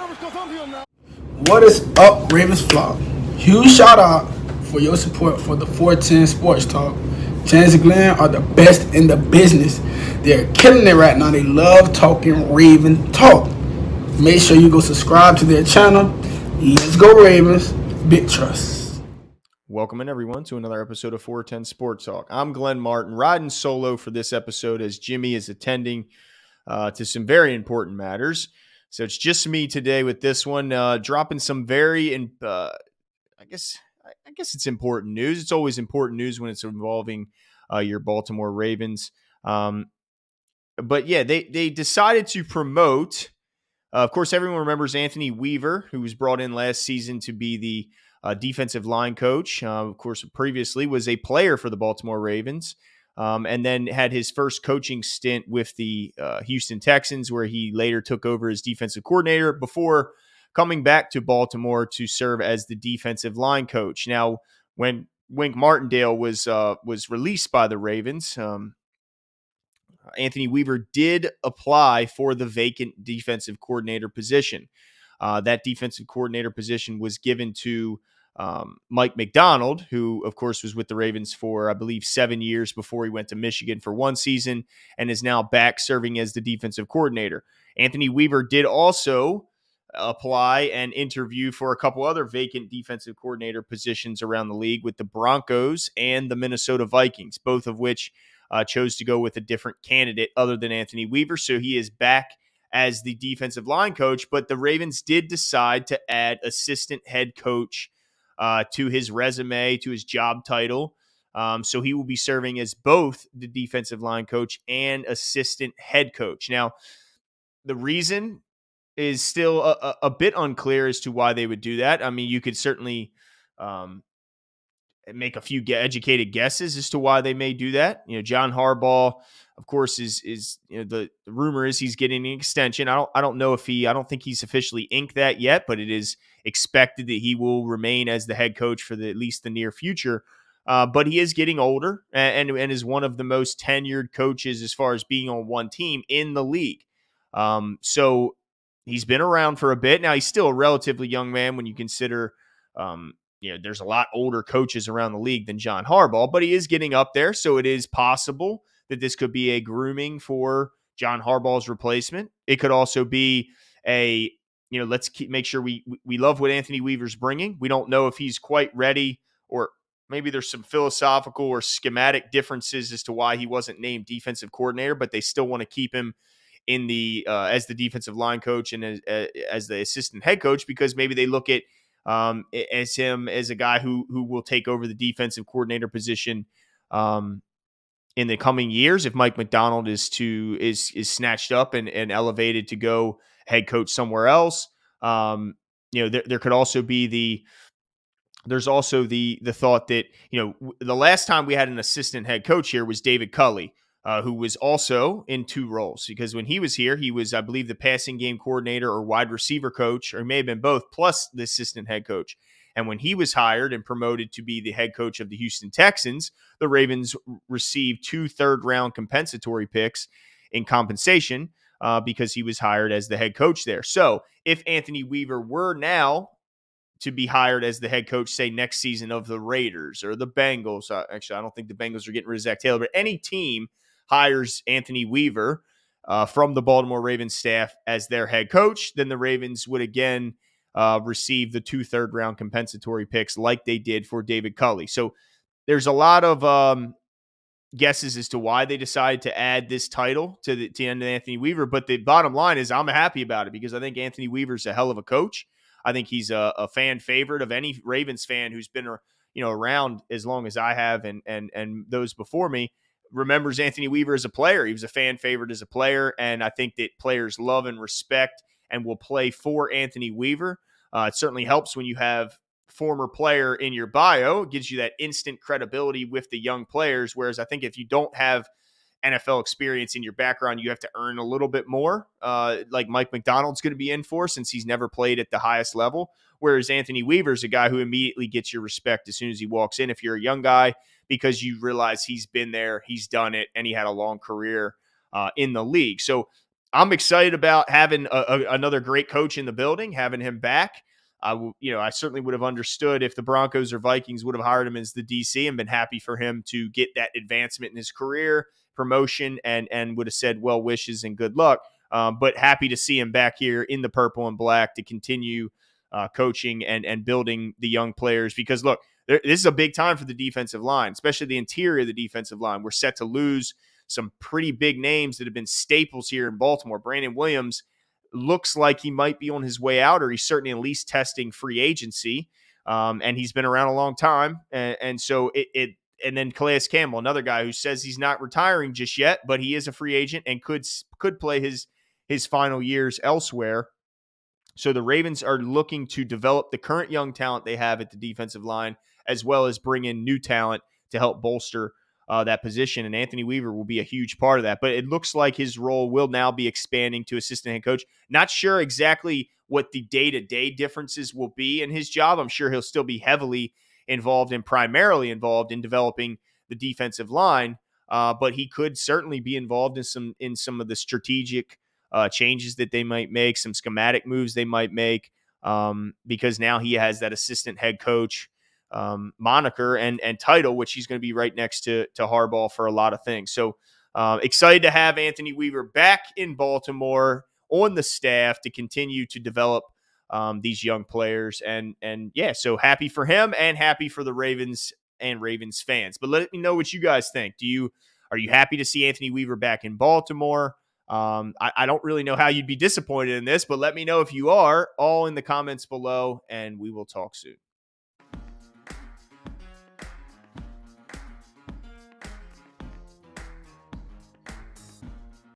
What is up, Ravens Flock? Huge shout out for your support for the 410 Sports Talk. James and Glenn are the best in the business. They're killing it right now. They love talking Raven talk. Make sure you go subscribe to their channel. Let's go Ravens. Big trust. Welcome in, everyone, to another episode of 410 Sports Talk. I'm Glenn Martin, riding solo for this episode as Jimmy is attending to some very important matters. So it's just me today with this one, dropping some very, I guess it's important news. It's always important news when it's involving your Baltimore Ravens. But yeah, they decided to promote. Of course, everyone remembers Anthony Weaver, who was brought in last season to be the defensive line coach. Of course, previously was a player for the Baltimore Ravens, and then had his first coaching stint with the Houston Texans, where he later took over as defensive coordinator before coming back to Baltimore to serve as the defensive line coach. Now, when Wink Martindale was released by the Ravens, Anthony Weaver did apply for the vacant defensive coordinator position. That defensive coordinator position was given to Mike Macdonald, who, of course, was with the Ravens for, I believe, 7 years before he went to Michigan for one season and is now back serving as the defensive coordinator. Anthony Weaver did also apply and interview for a couple other vacant defensive coordinator positions around the league with the Broncos and the Minnesota Vikings, both of which chose to go with a different candidate other than Anthony Weaver. So he is back as the defensive line coach, but the Ravens did decide to add assistant head coach to his resume, to his job title. So he will be serving as both the defensive line coach and assistant head coach. Now, the reason is still a bit unclear as to why they would do that. I mean, you could certainly make a few educated guesses as to why they may do that. You know, John Harbaugh, of course, is the rumor is he's getting an extension. I don't know if I don't think he's officially inked that yet, but it is expected that he will remain as the head coach for at least the near future. But he is getting older and is one of the most tenured coaches as far as being on one team in the league. So he's been around for a bit. Now, he's still a relatively young man when you consider there's a lot older coaches around the league than John Harbaugh, but he is getting up there. So it is possible that this could be a grooming for John Harbaugh's replacement. It could also be let's make sure we love what Anthony Weaver's bringing. We don't know if he's quite ready, or maybe there's some philosophical or schematic differences as to why he wasn't named defensive coordinator, but they still want to keep him in the as the defensive line coach and as the assistant head coach, because maybe they look at as him as a guy who will take over the defensive coordinator position in the coming years if Mike Macdonald is snatched up and elevated to go head coach somewhere else. There could also be there's also the thought that, the last time we had an assistant head coach here was David Culley, who was also in two roles, because when he was here, he was, I believe, the passing game coordinator or wide receiver coach, or it may have been both, plus the assistant head coach. And when he was hired and promoted to be the head coach of the Houston Texans, the Ravens received 2 third-round compensatory picks in compensation because he was hired as the head coach there. So if Anthony Weaver were now to be hired as the head coach, say, next season of the Raiders or the Bengals. Actually, I don't think the Bengals are getting rid of Zach Taylor, but any team hires Anthony Weaver from the Baltimore Ravens staff as their head coach, then the Ravens would again receive the 2 third-round compensatory picks like they did for David Culley. So there's a lot of guesses as to why they decided to add this title to the end of Anthony Weaver, but the bottom line is I'm happy about it because I think Anthony Weaver's a hell of a coach. I think he's a fan favorite of any Ravens fan who's been around as long as I have, and those before me remembers Anthony Weaver as a player. He was a fan favorite as a player, and I think that players love and respect and will play for Anthony Weaver. It certainly helps when you have former player in your bio. It gives you that instant credibility with the young players, whereas I think if you don't have NFL experience in your background, you have to earn a little bit more, like Mike Macdonald's going to be in for, since he's never played at the highest level. Whereas Anthony Weaver's a guy who immediately gets your respect as soon as he walks in if you're a young guy, because you realize he's been there, he's done it, and he had a long career in the league. So I'm excited about having another great coach in the building, having him back. I certainly would have understood if the Broncos or Vikings would have hired him as the DC and been happy for him to get that advancement in his career, promotion, and would have said well wishes and good luck. But happy to see him back here in the purple and black to continue coaching and building the young players. Because look, this is a big time for the defensive line, especially the interior of the defensive line. We're set to lose some pretty big names that have been staples here in Baltimore. Brandon Williams looks like he might be on his way out, or he's certainly at least testing free agency. And he's been around a long time. And so and then Calais Campbell, another guy who says he's not retiring just yet, but he is a free agent and could play his final years elsewhere. So the Ravens are looking to develop the current young talent they have at the defensive line, as well as bring in new talent to help bolster that position. And Anthony Weaver will be a huge part of that. But it looks like his role will now be expanding to assistant head coach. Not sure exactly what the day-to-day differences will be in his job. I'm sure he'll still be heavily involved and primarily involved in developing the defensive line. But he could certainly be involved in some of the strategic changes that they might make, some schematic moves they might make, because now he has that assistant head coach moniker and title, which he's going to be right next to Harbaugh for a lot of things. So excited to have Anthony Weaver back in Baltimore on the staff to continue to develop these young players. And yeah, so happy for him and happy for the Ravens and Ravens fans. But let me know what you guys think. Are you happy to see Anthony Weaver back in Baltimore? I don't really know how you'd be disappointed in this, but let me know if you are, all in the comments below, and we will talk soon.